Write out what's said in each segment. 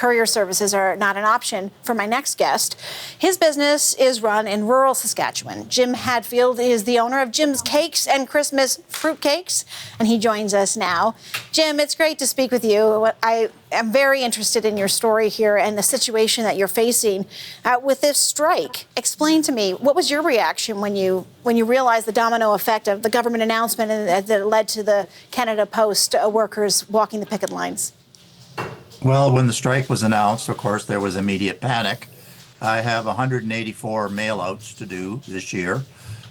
courier services are not an option for my next guest. His business is run in rural Saskatchewan. Jim Hadfield is the owner of Jim's Cakes and Christmas Fruit Cakes, and he joins us now. Jim, it's great to speak with you. I am very interested in your story here and the situation that you're facing with this strike. Explain to me, what was your reaction when you realized the domino effect of the government announcement that led to the Canada Post workers walking the picket lines? Well, when the strike was announced, of course, there was immediate panic. I have 184 mail-outs to do this year,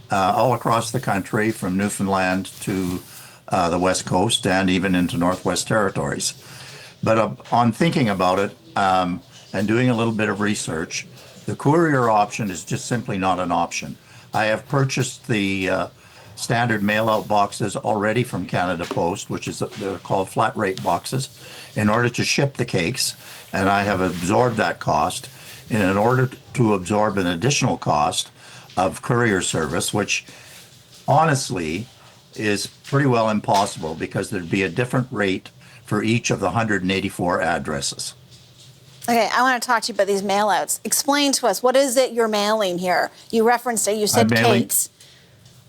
all across the country, from Newfoundland to the West Coast and even into Northwest Territories. But on thinking about it and doing a little bit of research, the courier option is just simply not an option. I have purchased the standard mail-out boxes already from Canada Post, which is they're called flat rate boxes, in order to ship the cakes, and I have absorbed that cost. And in order to absorb an additional cost of courier service, which honestly is pretty well impossible because there'd be a different rate for each of the 184 addresses. Okay, I want to talk to you about these mail-outs. Explain to us, what is it you're mailing here? You referenced it, you said cakes.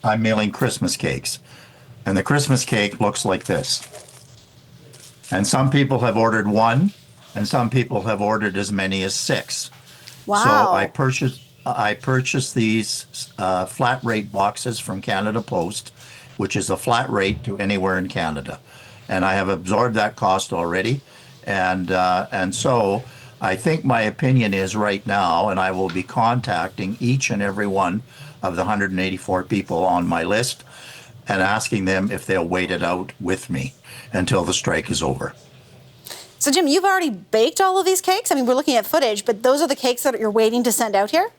I'm mailing Christmas cakes, and the Christmas cake looks like this. And some people have ordered one, and some people have ordered as many as 6. Wow. So I purchased these flat rate boxes from Canada Post, which is a flat rate to anywhere in Canada. And I have absorbed that cost already. And so I think my opinion is right now, and I will be contacting each and every one of the 184 people on my list and asking them if they'll wait it out with me until the strike is over. So, Jim, you've already baked all of these cakes? I mean, we're looking at footage, but those are the cakes that you're waiting to send out here?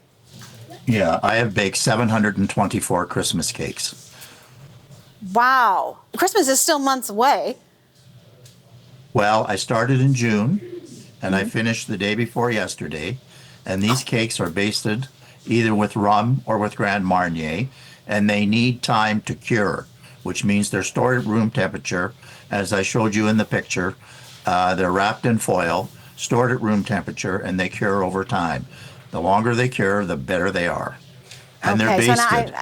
Yeah, I have baked 724 Christmas cakes. Wow. Christmas is still months away. Well, I started in June, and I finished the day before yesterday, and these cakes are basted either with rum or with Grand Marnier, and they need time to cure, which means they're stored at room temperature. As I showed you in the picture, they're wrapped in foil, stored at room temperature, and they cure over time. The longer they cure, the better they are. And they're basted.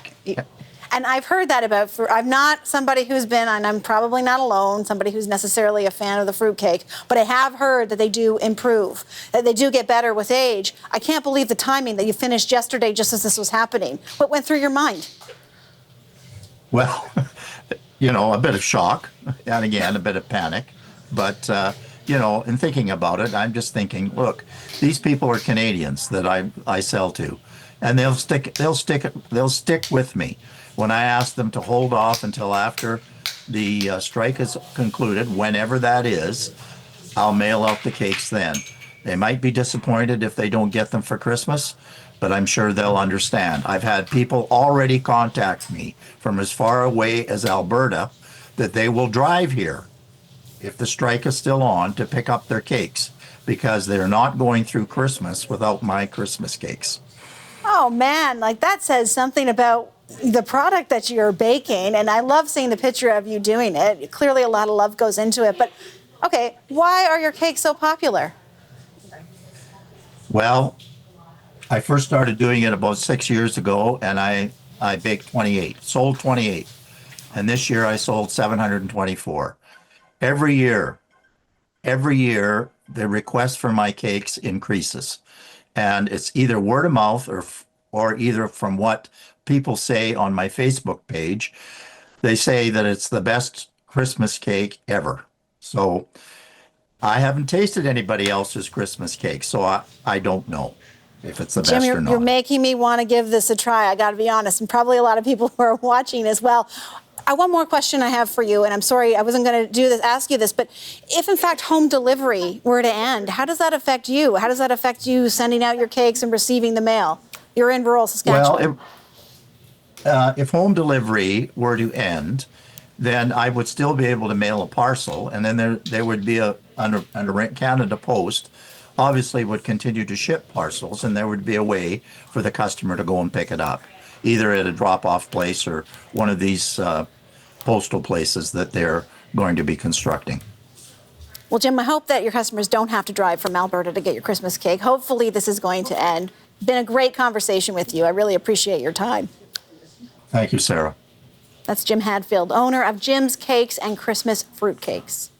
And I've heard that about fruit. I'm not somebody who's been, and I'm probably not alone, somebody who's necessarily a fan of the fruitcake, but I have heard that they do improve, that they do get better with age. I can't believe the timing that you finished yesterday just as this was happening. What went through your mind? Well, a bit of shock, and again, a bit of panic. But, in thinking about it, I'm just thinking, look, these people are Canadians that I sell to, and they'll stick with me. When I ask them to hold off until after the strike is concluded, whenever that is, I'll mail out the cakes then. They might be disappointed if they don't get them for Christmas, but I'm sure they'll understand. I've had people already contact me from as far away as Alberta that they will drive here if the strike is still on to pick up their cakes because they're not going through Christmas without my Christmas cakes. Oh, man, that says something about the product that you're baking, and I love seeing the picture of you doing it. Clearly a lot of love goes into it, but okay, why are your cakes so popular? Well, I first started doing it about 6 years ago, and I baked 28, sold 28, and this year I sold 724. Every year, the request for my cakes increases, and it's either word of mouth or either from what people say on my Facebook page. They say that it's the best Christmas cake ever. So I haven't tasted anybody else's Christmas cake, so I don't know if it's the best or not. Jim, you're making me want to give this a try, I got to be honest, and probably a lot of people who are watching as well. One more question I have for you, and I'm sorry I wasn't going to ask you this, but if in fact home delivery were to end, how does that affect you? How does that affect you sending out your cakes and receiving the mail? You're in rural Saskatchewan. Well, if home delivery were to end, then I would still be able to mail a parcel, and then there would be under Canada Post, obviously would continue to ship parcels, and there would be a way for the customer to go and pick it up, either at a drop-off place or one of these postal places that they're going to be constructing. Well, Jim, I hope that your customers don't have to drive from Alberta to get your Christmas cake. Hopefully this is going to end. Been a great conversation with you. I really appreciate your time. Thank you, Sarah. That's Jim Hadfield, owner of Jim's Cakes and Christmas Fruit Cakes.